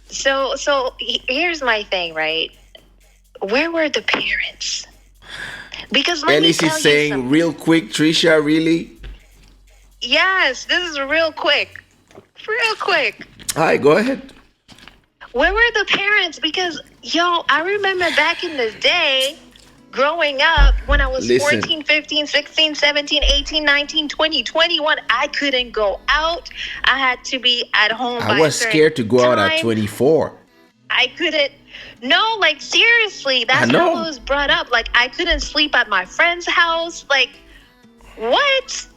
Here's my thing, right? Where were the parents? Because let me Ellis is tell you saying something. real quick, Trisha, really? Yes, this is real quick. Real quick. Hi, go ahead. Where were the parents? Because, yo, I remember back in the day, growing up, when I was Listen, 14, 15, 16, 17, 18, 19, 20, 21, I couldn't go out. I had to be at home I by a was certain scared to go out at time. 24. I couldn't. No, like, seriously, I that's how I know. was brought up. Like, I couldn't sleep at my friend's house. Like, what?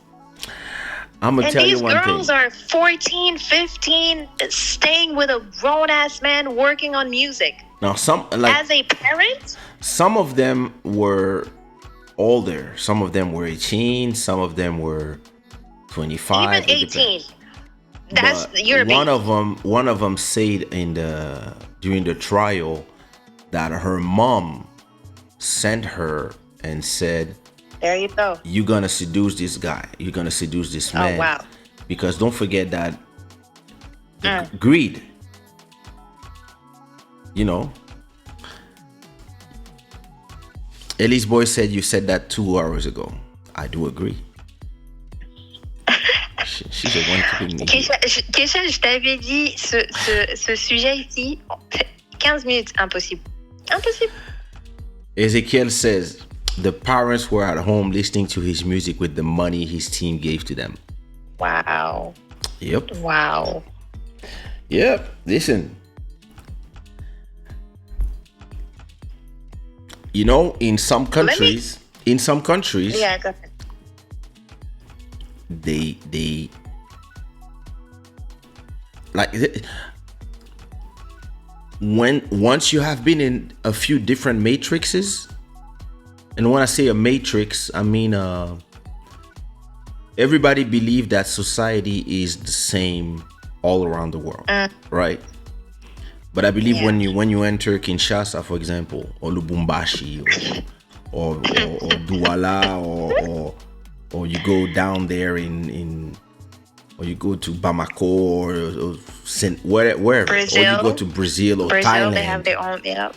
I'm going to And tell you these one girls thing. are 14, 15, staying with a grown-ass man working on music. Now, As a parent, some of them were older. Some of them were 18. Some of them were even 25. It 18, depends. that's But your baby. one of them said during the trial that her mom sent her and said, There you go. "You're gonna seduce this guy. You're gonna seduce this Oh, man." wow. Because don't forget that greed. You know, Ellie's boy said you said that 2 hours ago. I do agree. She's the one keeping me here. Kaysha, je t'avais dit, ce sujet ici, 15 minutes, impossible. Impossible. Ezekiel says the parents were at home listening to his music with the money his team gave to them. Wow. Yep. Wow. Yep. Listen. You know, in some countries, Yeah, go ahead. they like when once you have been in a few different matrices, and when I say a matrix, I mean everybody believe that society is the same all around the world, right? But I believe Yeah. when you enter Kinshasa, for example, or Lubumbashi, or Douala, or you go down there in or you go to Bamako or wherever, or you go to Brazil or Brazil, Thailand. they have their own, yeah.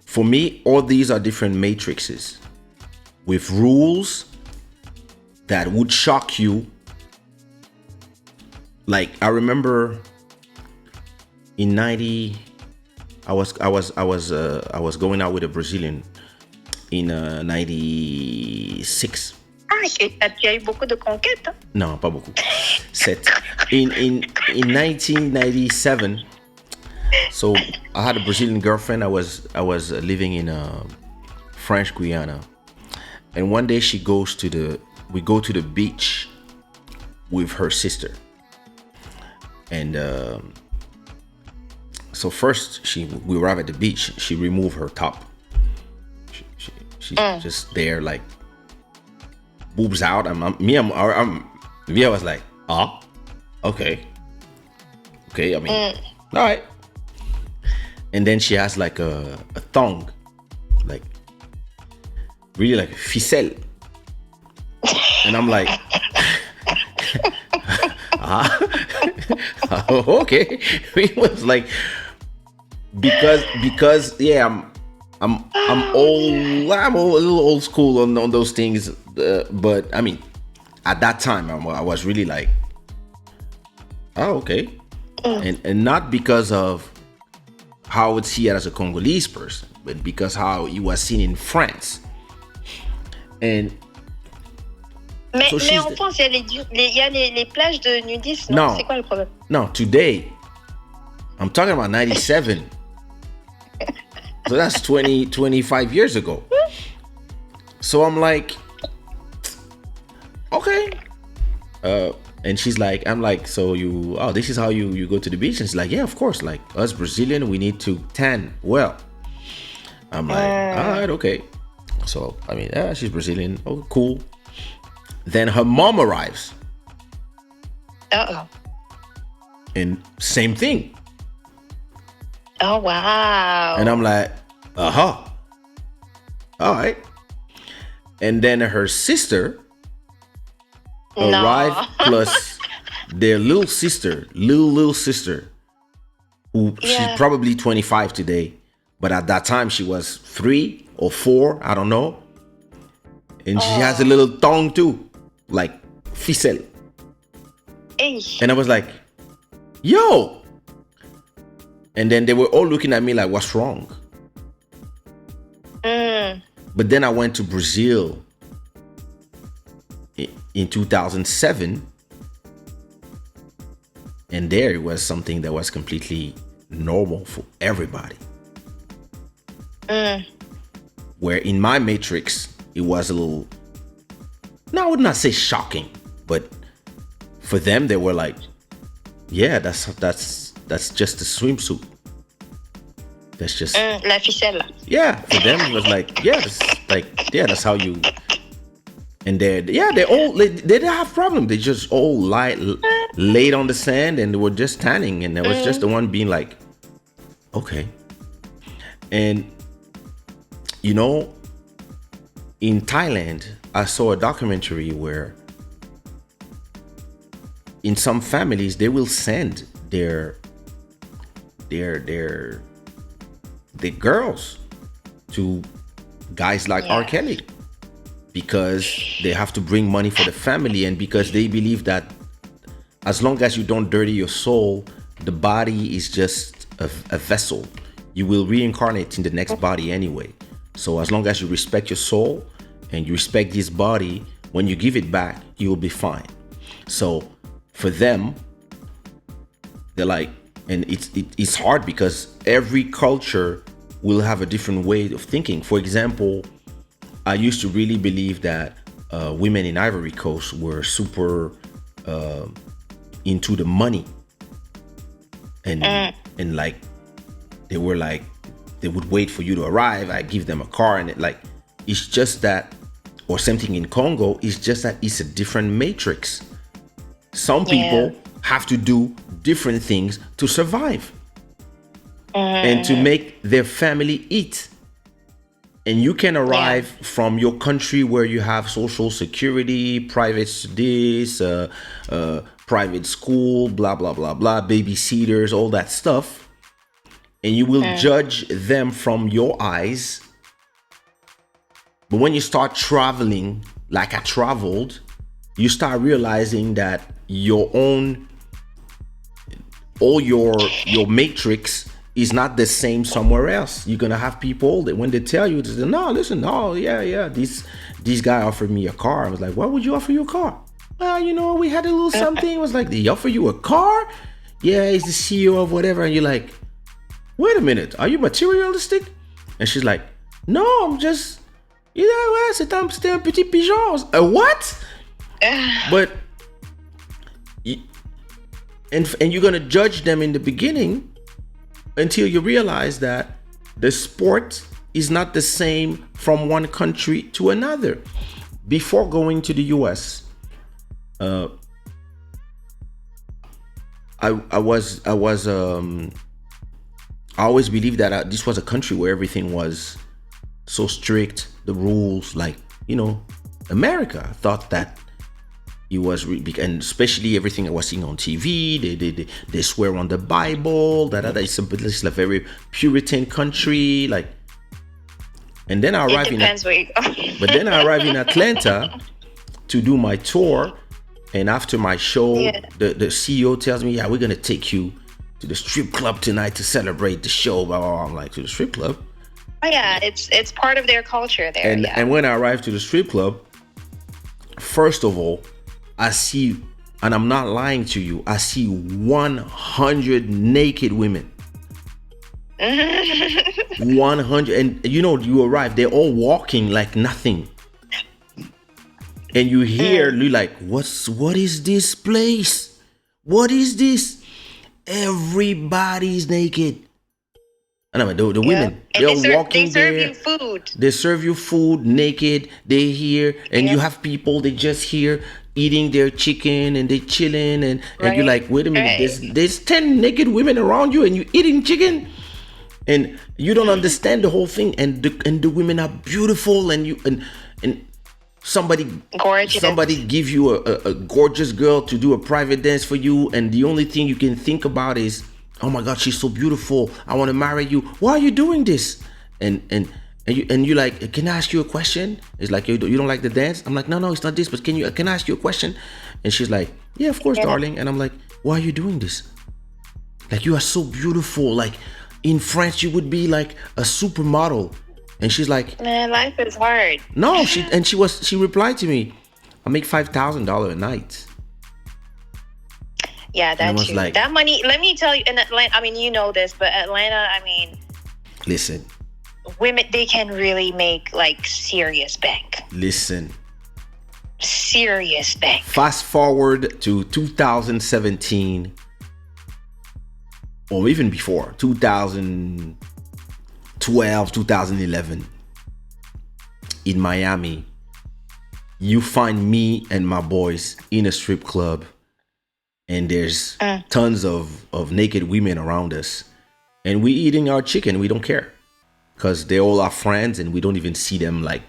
For me, all these are different matrices with rules that would shock you. Like I remember in 90, I was going out with a Brazilian in 96. Ah, tu as eu beaucoup de conquêtes. Hein? Non, pas beaucoup. 7. In 1997, so I had a Brazilian girlfriend. I was living in French Guiana, and one day we go to the beach with her sister, and so first we arrive at the beach. She removed her top. She's just there like boobs out. I was like, okay. I mean, all right. And then she has like a thong, like really like ficelle. And I'm like, okay. It was like because yeah, I'm old. I'm a little old school on those things, but I mean, at that time I was really like, oh okay, and not because of how I would see it as a Congolese person, but because how it was seen in France. And Mais, so mais en France, il y a les plages de nudistes, non? No. C'est quoi le problème? No, today, I'm talking about 97. So that's 25 years ago. So I'm like, okay. And she's like, I'm like, so this is how you go to the beach? And she's like, yeah, of course. Like us Brazilian, we need to tan well. I'm like, all right, okay. So, I mean, she's Brazilian. Oh, cool. Then her mom arrives. Uh-oh. And same thing. Oh, wow. And I'm like, all right. And then her sister arrived plus their little sister who she's Yeah. probably 25 today, but at that time she was 3 or 4, I don't know. And she has a little tongue too, like ficelle. Hey. And I was like, yo. And then they were all looking at me like, what's wrong? But then I went to Brazil in 2007. And there it was something that was completely normal for everybody. Where in my matrix, it was a little, no, I would not say shocking, but for them, they were like, yeah, that's just a swimsuit. That's just La ficelle. yeah. For them, it was like that's how you. And they all they didn't have problem. They just all laid on the sand and they were just tanning, and there was just the one being like, okay. And you know, in Thailand, I saw a documentary where in some families they will send their girls to guys like R. Kelly because they have to bring money for the family, and because they believe that as long as you don't dirty your soul, the body is just a vessel. You will reincarnate in the next body anyway. So as long as you respect your soul and you respect this body, when you give it back, you will be fine. So for them, they're like, and it's hard because every culture will have a different way of thinking. For example, I used to really believe that women in Ivory Coast were super into the money, and like they were like, they would wait for you to arrive. I give them a car, and it's just that, or something in Congo. It's just that it's a different matrix. Some people have to do different things to survive and to make their family eat. And you can arrive from your country where you have social security, private this, private school, blah, blah, blah, blah, babysitters, all that stuff. And you will judge them from your eyes. But when you start traveling, like I traveled, you start realizing that all your matrix is not the same somewhere else. You're gonna have people that when they tell you, they say, no, listen, oh yeah, this guy offered me a car. I was like, why would you offer you a car? Well, we had a little something. It was like, they offer you a car? Yeah, he's the CEO of whatever. And you're like, wait a minute, are you materialistic? And she's like, no, I'm just, c'est un petit pigeon. What? But and you're gonna judge them in the beginning until you realize that the sport is not the same from one country to another. Before going to the US, I always believed that this was a country where everything was so strict, the rules, like, America. I thought that it was, and especially everything I was seeing on TV, they swear on the Bible, that it's a very Puritan country, like. And then I arrived but then I arrived in Atlanta to do my tour, and after my show, the CEO tells me, yeah, we're gonna take you to the strip club tonight to celebrate the show. Blah, blah, blah. I'm like, to the strip club? Oh yeah, it's part of their culture there. And when I arrived to the strip club, first of all, I see, and I'm not lying to you, I see 100 naked women. 100, and you arrive, they're all walking like nothing. And you hear, you're like, what is this place? What is this? Everybody's naked. And I mean, the women, they're walking there. They serve you food. They serve you food naked. They here, and you have people, they just here eating their chicken, and they chilling, and you're like, wait a minute, there's 10 naked women around you, and you eating chicken, and you don't understand the whole thing. And the women are beautiful, and somebody give you a gorgeous girl to do a private dance for you, and the only thing you can think about is, oh my God, she's so beautiful. I want to marry you. Why are you doing this? And you like, can I ask you a question? It's like, you don't like the dance? I'm like, no, it's not this, but can I ask you a question? And she's like, yeah, of course, darling. And I'm like, why are you doing this? Like, you are so beautiful. Like, in France, you would be like a supermodel. And she's like, man, life is hard. no, she replied to me, I make $5,000 a night. Yeah, that's true. Like, that money, let me tell you, in Atlanta, I mean, you know this, but Atlanta, I mean, listen, women, they can really make like serious bank. Listen. Serious bank. Fast forward to 2017, or even before, 2012, 2011, in Miami, you find me and my boys in a strip club, and there's tons of naked women around us, and we eating our chicken. We don't care, because they're all our friends, and we don't even see them. Like,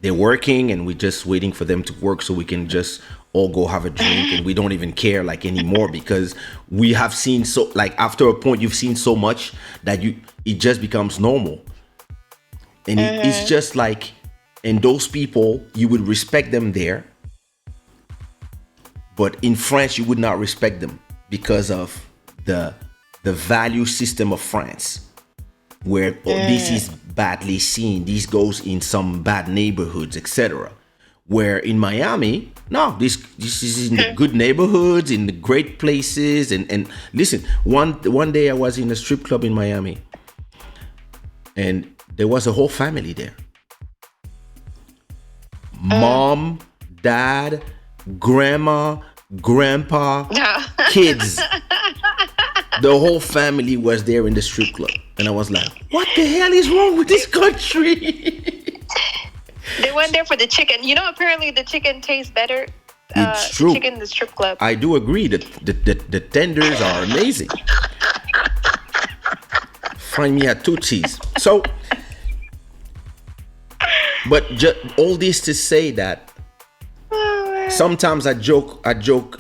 they're working, and we're just waiting for them to work so we can just all go have a drink, and we don't even care like anymore, because we have seen so, like, after a point you've seen so much that it just becomes normal. And it's just like, and those people, you would respect them there, but in France you would not respect them because of the value system of France, where this is badly seen, this goes in some bad neighborhoods, etc. Where in Miami, no, this is in the good neighborhoods, in the great places. And listen, one day I was in a strip club in Miami, and there was a whole family there. Mom, dad, grandma, grandpa, kids. The whole family was there in the strip club. And I was like, what the hell is wrong with this country? They went there for the chicken. You know, apparently the chicken tastes better. It's true. Chicken in the strip club. I do agree that the tenders are amazing. Find me at Tootsie's. So, but all this to say that sometimes I joke,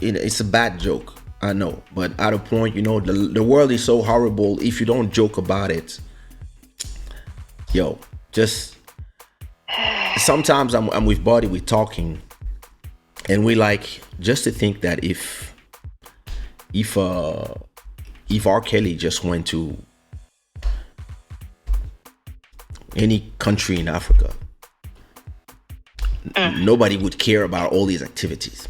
it's a bad joke, I know, but at a point, the world is so horrible. If you don't joke about it, just sometimes I'm with Buddy, we're talking, and we like just to think that if R. Kelly just went to any country in Africa, nobody would care about all these activities,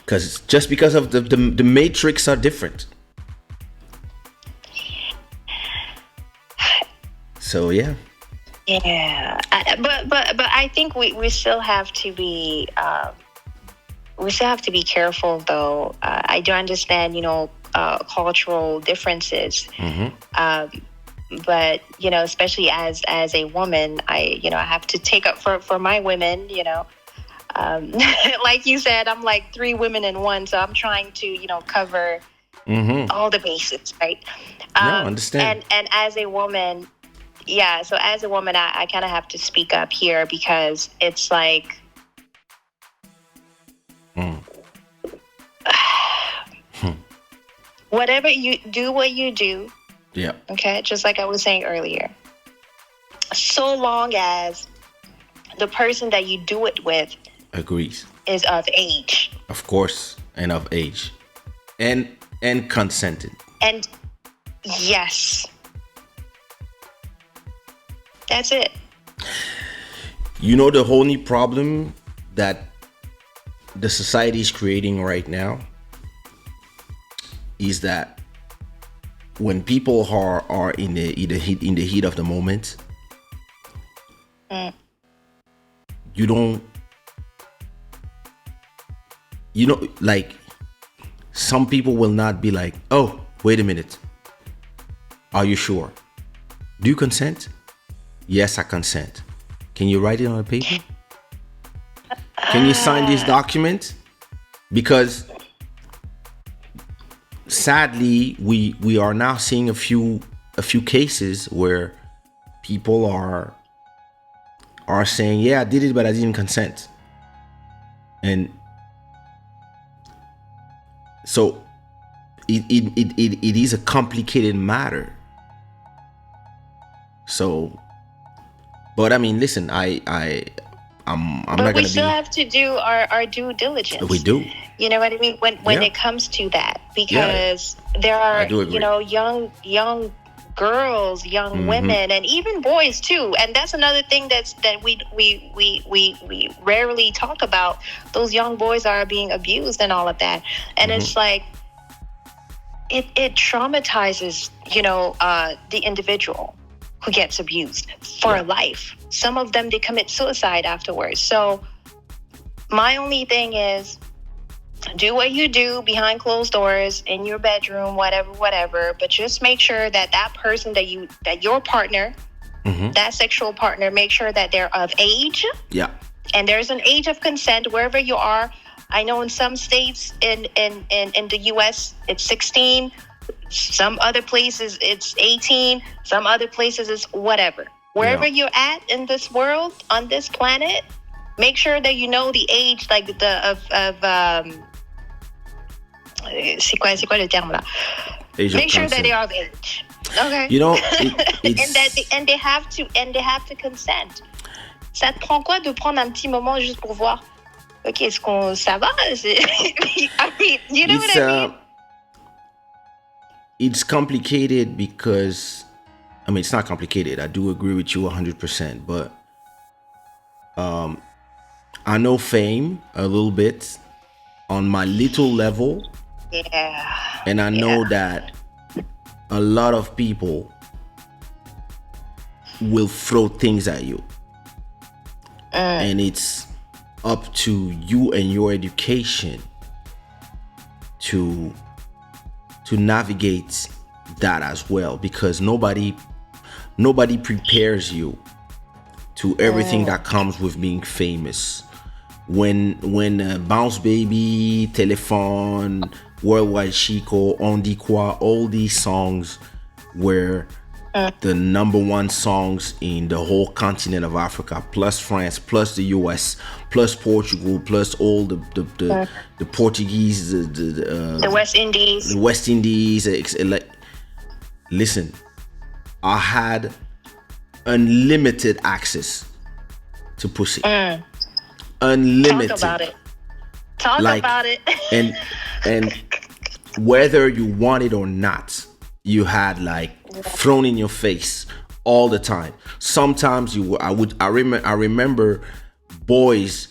because of the matrix are different. So yeah, but I think we still have to be careful, though. I do understand, cultural differences. But especially as a woman, I have to take up for my women. Like you said, I'm like 3 women in one, so I'm trying to cover all the bases, right? I understand. And as a woman, so as a woman, I kind of have to speak up here, because it's like whatever you do, what you do. Yeah. Okay, just like I was saying earlier. So long as the person that you do it with agrees, is of age. Of course, and of age. And consented. And yes. That's it. The only problem that the society is creating right now is that when people are in the heat of the moment, you don't, like, some people will not be like, oh, wait a minute, are you sure? Do you consent? Yes, I consent. Can you write it on a paper? Can you sign this document? Because sadly, we are now seeing a few cases where people are saying, yeah, I did it, but I didn't consent. And so it is a complicated matter. So, but I mean, listen, I'm But not we gonna still be. have to do our due We diligence. do. You know what I mean? When Yeah. it comes to that, Yeah. because there I are, do agree. young girls, young women, and even boys too. And that's another thing that we rarely talk about. Those young boys are being abused and all of that. And it's like it traumatizes, the individual who gets abused for life. Some of them, they commit suicide afterwards. So my only thing is, do what you do behind closed doors in your bedroom, whatever. But just make sure that person that your partner, that sexual partner, make sure that they're of age. Yeah. And there's an age of consent wherever you are. I know in some states in the US it's 16. Some other places it's 18. Some other places it's whatever. Wherever you're at in this world, on this planet, make sure that you know the age, like c'est quoi le terme là? Make sure that they are of age. Okay. And they have to consent. Ça te prend quoi de prendre un petit moment juste pour voir? Ok, est-ce qu'on ça va? I mean, you know what I mean? It's complicated because, I mean, it's not complicated. I do agree with you 100%, but I know fame a little bit on my little level. Yeah. And I know that a lot of people will throw things at you. And it's up to you and your education to navigate that as well, because nobody prepares you to everything that comes with being famous. When Bounce Baby, Telephone, Worldwide Chico, On Dit Quoi, all these songs were the number one songs in the whole continent of Africa, plus France, plus the US, plus Portugal, plus all the Portuguese, the West Indies. The West Indies. Listen, I had unlimited access to pussy. Unlimited. Talk about it. Talk about it. and whether you want it or not, you had thrown in your face all the time. Sometimes I remember boys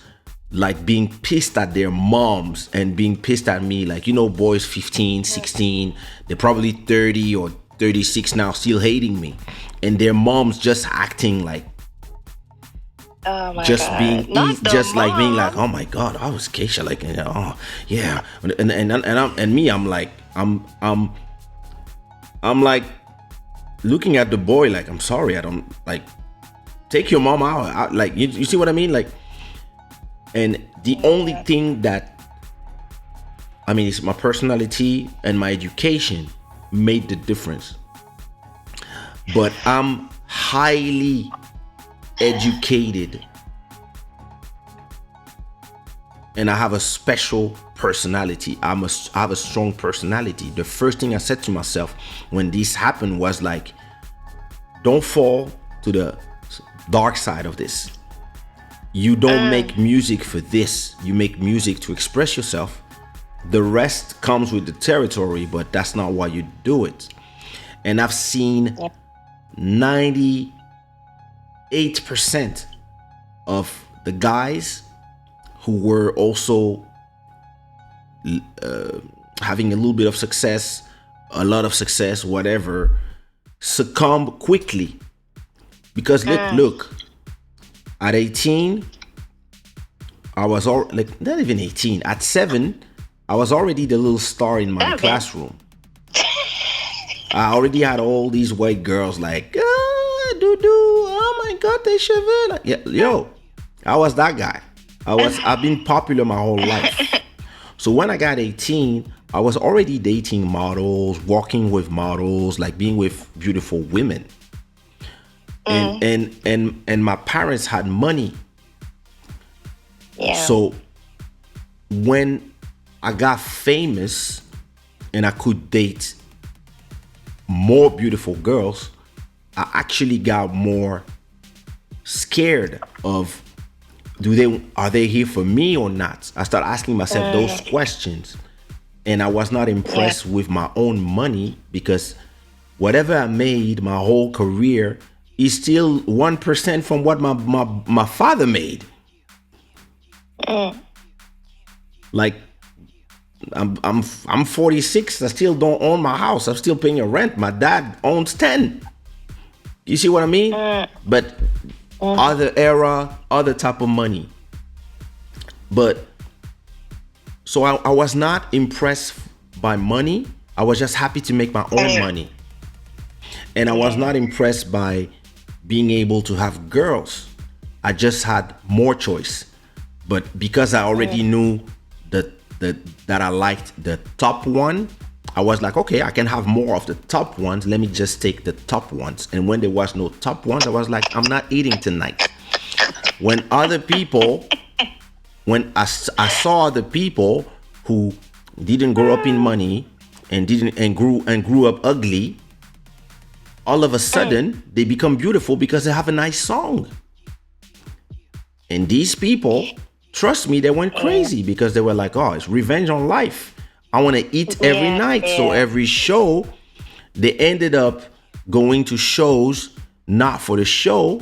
being pissed at their moms and being pissed at me, boys 15, 16, they're probably 30 or 36 now, still hating me, and their moms just acting like, oh my just God. being Not like being like, oh my God, I was Kaysha, oh yeah, I'm like looking at the boy like, I'm sorry, I don't take your mom out, you see what I mean, and the only thing that, I mean, it's my personality and my education made the difference, but I'm highly educated and I have a special personality. I have a strong personality. The first thing I said to myself when this happened was don't fall to the dark side of this. You don't make music for this. You make music to express yourself. The rest comes with the territory, but that's not why you do it. And I've seen 98% of the guys who were also having a little bit of success, a lot of success, whatever, succumb quickly. Because look, at 18, I was not even 18. At 7, I was already the little star in my classroom. I already had all these white girls oh my God, they cheveux. Yo, I was that guy. I've been popular my whole life. So when I got 18, I was already dating models, walking with models, being with beautiful women. And my parents had money. Yeah. So when I got famous, and I could date more beautiful girls, I actually got more scared of, are they here for me or not? I started asking myself those questions, and I was not impressed with my own money, because whatever I made my whole career is still 1% from what my father made. Like, I'm 46. I still don't own my house. I'm still paying a rent. My dad owns 10. You see what I mean? But other era, other type of money. But so I was not impressed by money. I was just happy to make my own money. And I was not impressed by being able to have girls. I just had more choice. But because I already knew that I liked the top one, I was like, okay, I can have more of the top ones. Let me just take the top ones. And when there was no top ones, I was like, I'm not eating tonight. When other people, when I saw the people who didn't grow up in money and grew up ugly, all of a sudden they become beautiful because they have a nice song. And these people, trust me, they went crazy because they were like, oh, it's revenge on life. I want to eat every night. So every show, they ended up going to shows, not for the show,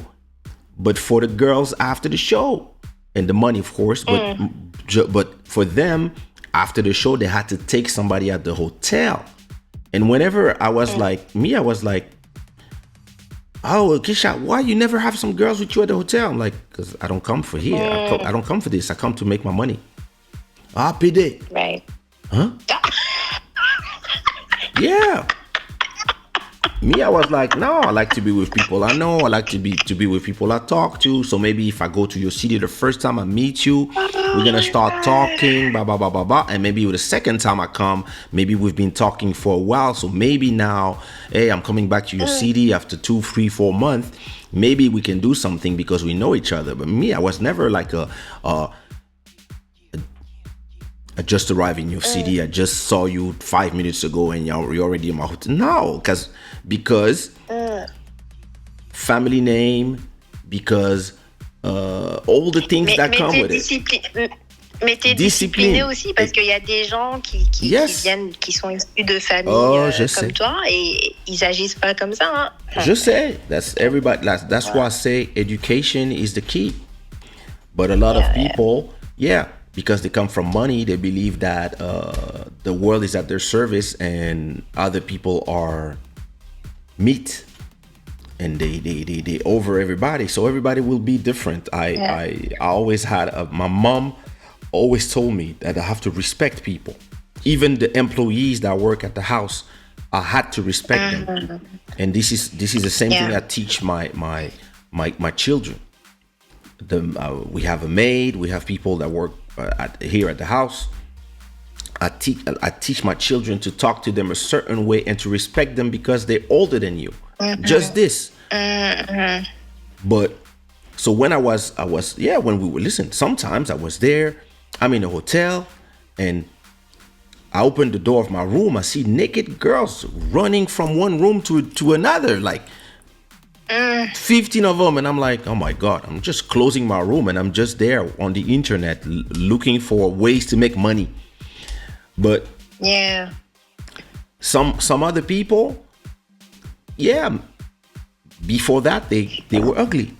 but for the girls after the show. And the money, of course. But for them, after the show, they had to take somebody at the hotel. And whenever I was like, I was like, oh, Kaysha, why you never have some girls with you at the hotel? I'm like, because I don't come for here. I don't come for this. I come to make my money. Ah, PD. Right. Huh? Yeah. Me, I was like, no, I like to be with people I know. I like to be with people I talk to. So maybe if I go to your city the first time I meet you, we're gonna start talking, blah blah blah blah blah. And maybe the second time I come, maybe we've been talking for a while. So maybe now, hey, I'm coming back to your city after 2, 3, 4 months. Maybe we can do something because we know each other. But me, I was never like I just arrived in your city. I just saw you 5 minutes ago, and you're already in my hotel. No, because family name, because all the things that come with it. Mais t'es discipliné aussi parce qu'il y a des gens qui viennent, qui sont issus de familles comme toi et ils agissent pas comme ça. Hein. Je sais. That's everybody. That's why I say education is the key. But a lot of people, because they come from money, they believe that the world is at their service and other people are meat, and they over everybody. So everybody will be different. I always had my mom always told me that I have to respect people, even the employees that work at the house. I had to respect them, and this is the same thing I teach my children. We have a maid. We have people that work here at the house. I teach my children to talk to them a certain way and to respect them because they're older than you. Just this. But so when I was when we were listening, sometimes I was there. I'm in a hotel and I open the door of my room. I see naked girls running from one room to another, like 15 of them, and I'm like, oh my God, I'm just closing my room and I'm just there on the internet looking for ways to make money. But some other people, before that they were ugly,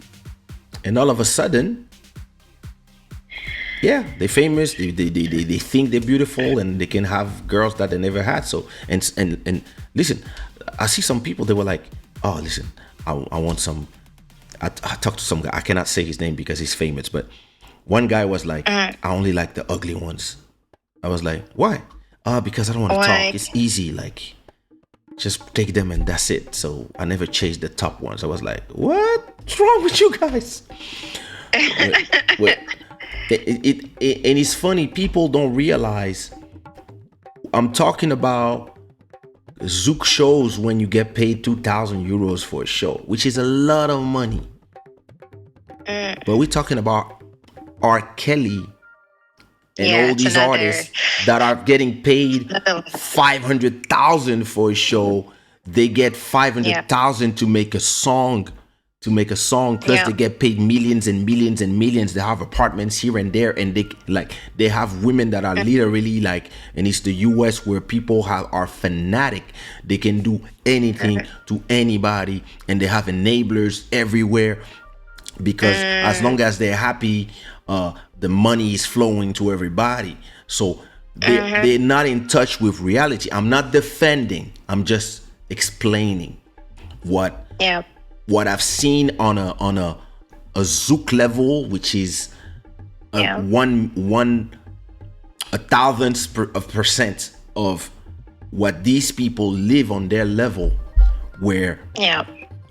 and all of a sudden, they're famous. They think they're beautiful and they can have girls that they never had. So and listen, I see some people, they were like, oh, listen, I want some. I talked to some guy. I cannot say his name because he's famous, but one guy was like, I only like the ugly ones. I was like, why? Because I don't want to talk. It's easy. Like, just take them and that's it. So I never chased the top ones. I was like, what's wrong with you guys? And it's funny. People don't realize I'm talking about Zouk shows when you get paid 2,000 euros for a show, which is a lot of money. But we're talking about R. Kelly and Yeah, all it's these another. artists that are getting paid another 500,000 for a show, they get yeah, 500,000 to make a song, plus yeah. they get paid millions and millions and millions. They have apartments here and there, and they have women that are literally like, and it's the US where people are fanatic. They can do anything to anybody, and they have enablers everywhere, because as long as they're happy, the money is flowing to everybody. So they're not in touch with reality. I'm not defending, I'm just explaining what Yeah, I've seen on a zook level, which is yeah, a thousandth of percent of what these people live on their level, where yeah.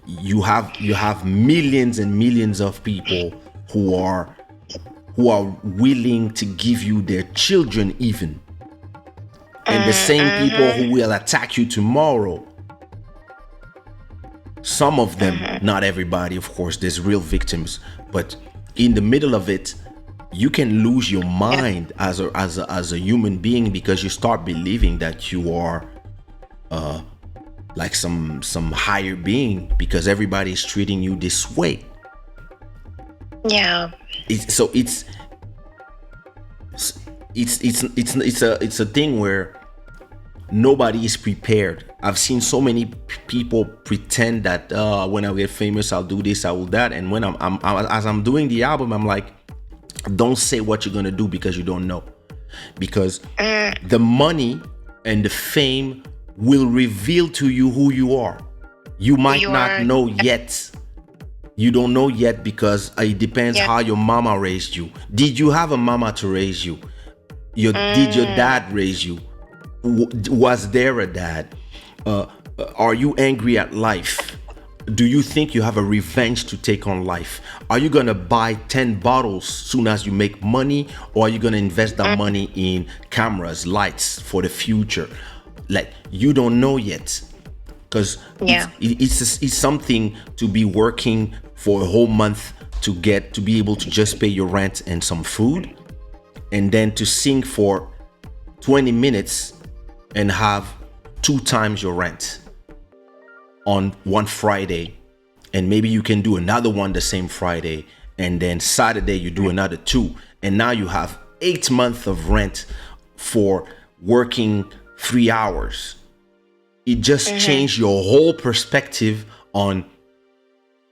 you have millions and millions of people who are willing to give you their children even, and the same people who will attack you tomorrow. Some of them, not everybody, of course, there's real victims, but in the middle of it, you can lose your mind as a human being, because you start believing that you are like some higher being, because everybody's treating you this way. Yeah. It's a thing where nobody is prepared. I've seen so many people pretend that when I get famous, I'll do this, I will that, and when as I'm doing the album, I'm like, don't say what you're gonna do, because you don't know, because the money and the fame will reveal to you who you are. You might not know yet. You don't know yet, because it depends how your mama raised you. Did you have a mama to raise you? Did your dad raise you? Was there a dad? Are you angry at life? Do you think you have a revenge to take on life? Are you gonna buy 10 bottles soon as you make money, or are you gonna invest that money in cameras, lights for the future? Like, you don't know yet, because it's something to be working for a whole month to be able to just pay your rent and some food, and then to sing for 20 minutes and have 2 times your rent on one Friday, and maybe you can do another one the same Friday, and then Saturday you do another 2, and now you have 8 months of rent for working 3 hours. It just changed your whole perspective on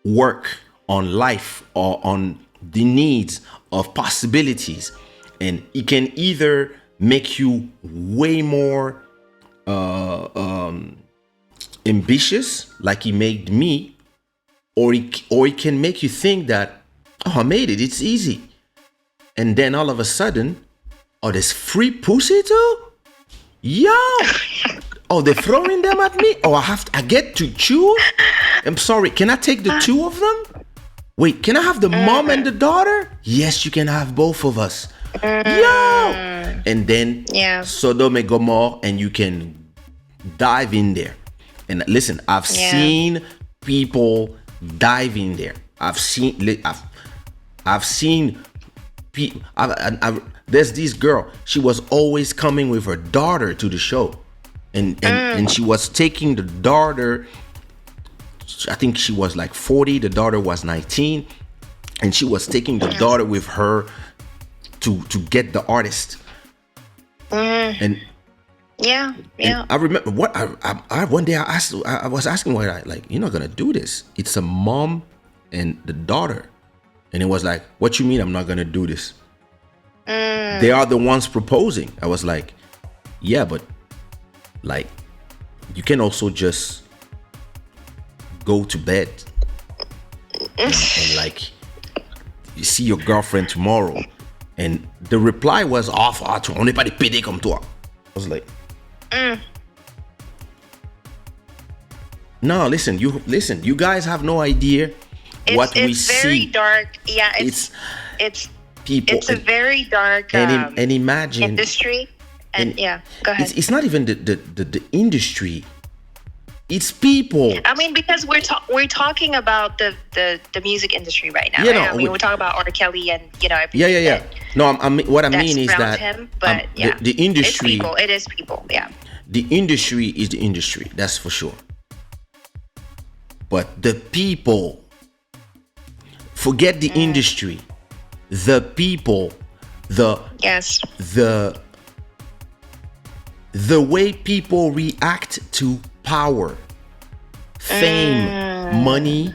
work, on life, or on the needs of possibilities. And it can either make you way more ambitious, like he made me, or it can make you think that, oh, I made it, it's easy. And then all of a sudden, oh, there's free pussy too? Yo! Oh, they're throwing them at me? Oh, I get to choose? I'm sorry, can I take the 2 of them? Wait, can I have the mom and the daughter? Yes, you can have both of us. Yo! And then Sodom and Gomorrah, and you can dive in there. And listen, I've seen people dive in there. I've seen people. There's this girl. She was always coming with her daughter to the show, and she was taking the daughter. I think she was like 40. The daughter was 19, and she was taking the daughter with her to get the artist. And I remember what I one day I was asking why, like, you're not gonna do this. It's a mom and the daughter, and it was like, what you mean I'm not gonna do this? They are the ones proposing. I was like, yeah, but like, you can also just go to bed and like, you see your girlfriend tomorrow. And the reply was, on n'est pas des PD comme toi. I was like, no, listen, you guys have no idea what we see. It's very dark. Yeah, it's people. It's a very dark and imagine industry. And go ahead. It's not even the industry. It's people. I mean, because we're talking about the music industry right now. You Right? know, I mean, we're talking about R. Kelly and yeah, everything yeah, yeah. No, what I that mean is surrounds that him. But the industry, it's people. It is people. Yeah. the industry is the industry. That's for sure. But the people, forget the industry. The people, the Yes. the way people react to power, fame, money.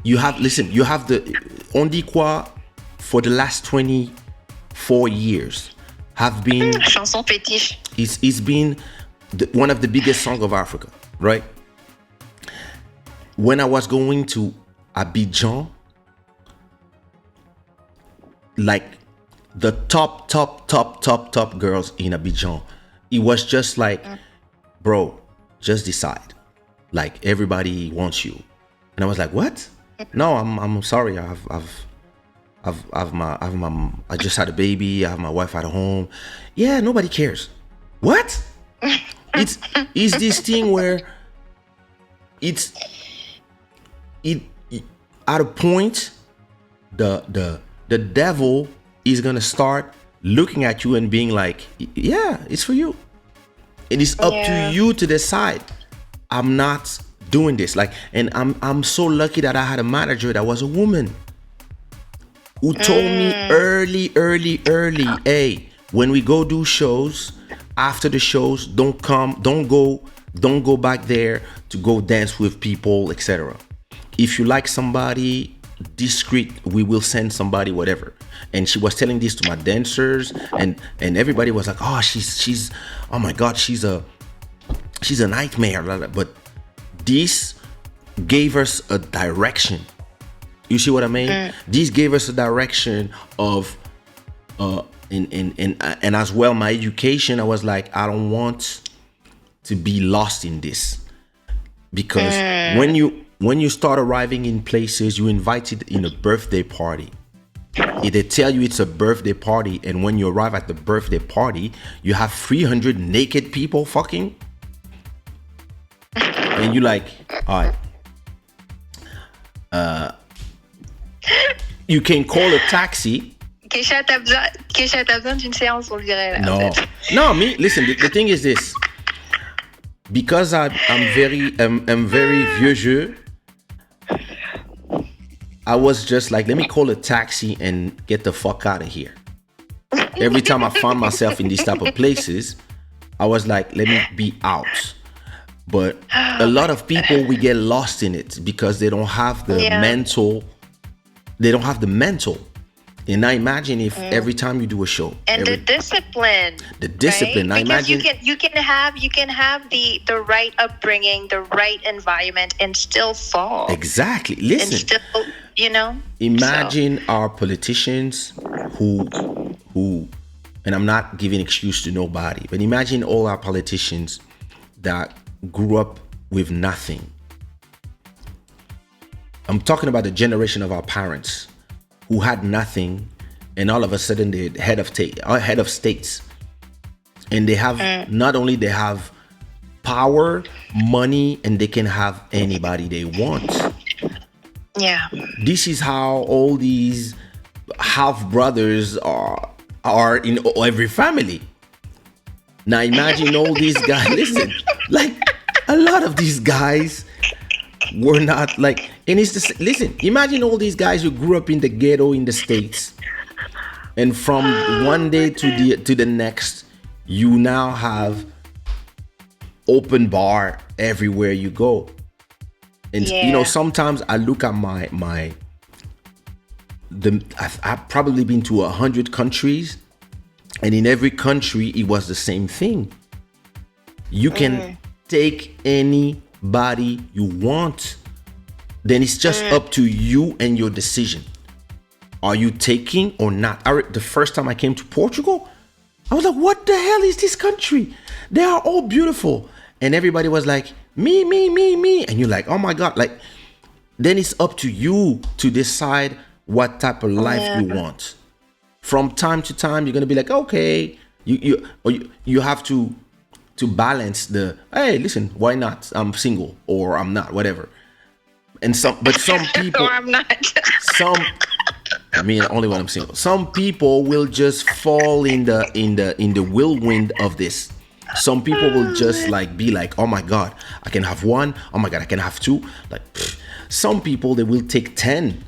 You have the on dit quoi for the last 24 years have been Chanson fétiche. it's been one of the biggest songs of Africa, right? When I was going to Abidjan, like the top girls in Abidjan, it was just like, bro, just decide. Like everybody wants you, and I was like, what? No, I'm sorry. I just had a baby. I have my wife at home. Yeah, nobody cares. What? It's this thing where it at a point the devil is gonna start looking at you and being like, yeah, it's for you. It is up to you to decide. I'm not doing this. Like, and I'm so lucky that I had a manager that was a woman who told me early, hey, when we go do shows, after the shows, don't go back there to go dance with people, etc. If you like somebody, discreet, we will send somebody, whatever. And she was telling this to my dancers, and everybody was like, oh, she's oh my god, she's a nightmare. But this gave us a direction. You see what I mean? This gave us a direction of and as well my education. I was like, I don't want to be lost in this, because when you start arriving in places, you invited in a birthday party. They tell you it's a birthday party, and when you arrive at the birthday party, you have 300 naked people fucking, and you like, all right, you can call a taxi. Kaysha, t'as besoin d'une séance, on dirait. No, no. Me, listen. The thing is this, because I'm very vieux jeu. I was just like, let me call a taxi and get the fuck out of here. Every time I found myself in these type of places, I was like, let me be out. But a lot of people, we get lost in it because they don't have the mental. They don't have the mental. And now imagine if every time you do a show, and the discipline. Right? Now because imagine you can have the right upbringing, the right environment, and still fall. Exactly. Listen. And still, Imagine our politicians who, and I'm not giving excuse to nobody, but imagine all our politicians that grew up with nothing. I'm talking about the generation of our parents who had nothing, and all of a sudden they're head of states, and they have not only they have power, money, and they can have anybody they want. Yeah. This is how all these half brothers are in every family. Now imagine all these guys. Listen, like a lot of these guys were not like, and it's just, listen, imagine all these guys who grew up in the ghetto in the States, and from one day to the next, you now have open bar everywhere you go. And sometimes I look at I've probably been to 100 countries, and in every country it was the same thing. You can take anybody you want, then it's just up to you and your decision. Are you taking or not? The first time I came to Portugal, I was like, what the hell is this country? They are all beautiful, and everybody was like, me, and you're like, oh my god. Like, then it's up to you to decide what type of life you want. From time to time, you're gonna be like, okay, you have to to balance the, hey, listen, why not? I'm single or I'm not, whatever. And some people, or I'm not. some, I mean, only when I'm single. Some people will just fall in the whirlwind of this. Some people will just like be like, oh my god, I can have one. Oh my god, I can have two. Like, some people, they will take 10,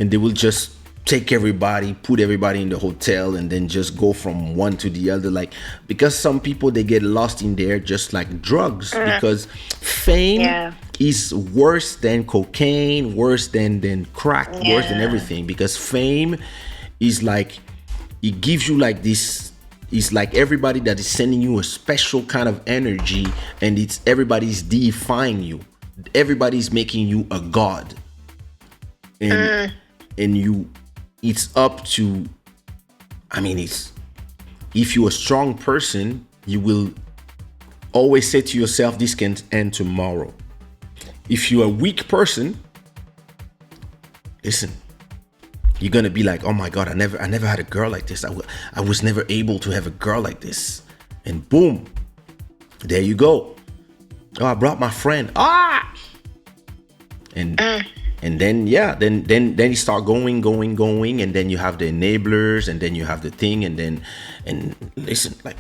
and they will just take everybody, put everybody in the hotel, and then just go from one to the other. Like, because some people, they get lost in there just like drugs, because fame is worse than cocaine, worse than crack, worse than everything, because fame is like, it gives you like this, it's like everybody that is sending you a special kind of energy, and it's everybody's deifying you, everybody's making you a god, and you, it's up to, I mean, it's, if you're a strong person, you will always say to yourself, this can end tomorrow. If you're a weak person, listen, you're gonna be like, oh my god, I never had a girl like this. I was never able to have a girl like this. And boom, there you go. Oh, I brought my friend. And then then you start going, and then you have the enablers, and then you have the thing, and listen, like,